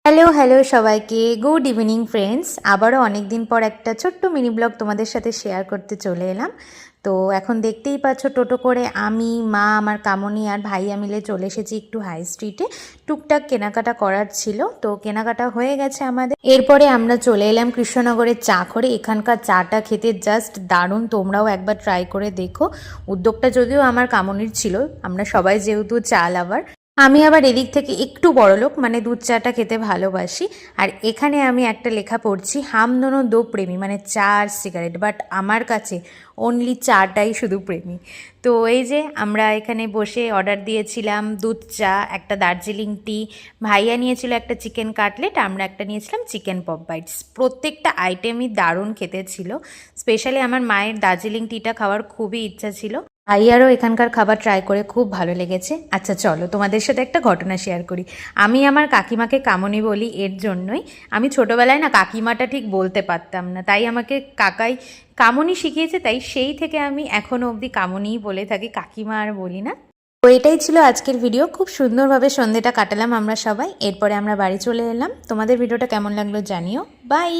Hello hello সবাইকে good evening friends. আবারও অনেক দিন পর একটা ছোট্ট মিনি ব্লগ তোমাদের সাথে শেয়ার করতে চলে এলাম। তো এখন দেখতেই পাচ্ছ টোটো করে আমি, মা, আমার কামনি আর ভাইয়া মিলে চলে এসেছি একটু হাই স্ট্রিটে। টুকটাক কেনাকাটা করার ছিল, তো কেনাকাটা হয়ে গেছে আমাদের। এরপরে আমরা চলে এলাম কৃষ্ণনগরের চা করে। এখানকার চাটা খেতে জাস্ট দারুণ, তোমরাও একবার ট্রাই করে দেখো। উদ্যোগটা যদিও আমার কামনির ছিল, আমরা সবাই যেহেতু চা লাভার। আমি আবার এদিক থেকে একটু বড়লোক, মানে দুধ চাটা খেতে ভালোবাসি। আর এখানে আমি একটা লেখা পড়ছি, হাম দোনো দো প্রেমী, মানে চা আর সিগারেট, বাট আমার কাছে অনলি চাটাই শুধু প্রেমী। তো এই যে আমরা এখানে বসে অর্ডার দিয়েছিলাম দুধ চা, একটা দার্জিলিং টি, ভাইয়া নিয়েছিল একটা চিকেন কাটলেট, আমরা একটা নিয়েছিলাম চিকেন পপ বাইটস। প্রত্যেকটা আইটেমই দারুণ খেতে ছিল। স্পেশালি আমার মায়ের দার্জিলিং টিটা খাওয়ার খুবই ইচ্ছা ছিল। ভাইয়ারও এখানকার খাবার ট্রাই করে খুব ভালো লেগেছে। আচ্ছা চলো তোমাদের সাথে একটা ঘটনা শেয়ার করি। আমি আমার কাকিমাকে কামনি বলি এর জন্যই, আমি ছোটোবেলায় না কাকিমাটা ঠিক বলতে পারতাম না, তাই আমাকে কাকাই কামনি শিখিয়েছে, তাই সেই থেকে আমি এখনও অবধি কামনিই বলে থাকি, কাকিমা আর বলি না। তো এটাই ছিল আজকের ভিডিও। খুব সুন্দরভাবে সন্ধেটা কাটালাম আমরা সবাই। এরপরে আমরা বাড়ি চলে এলাম। তোমাদের ভিডিওটা কেমন লাগলো জানিও। বাই।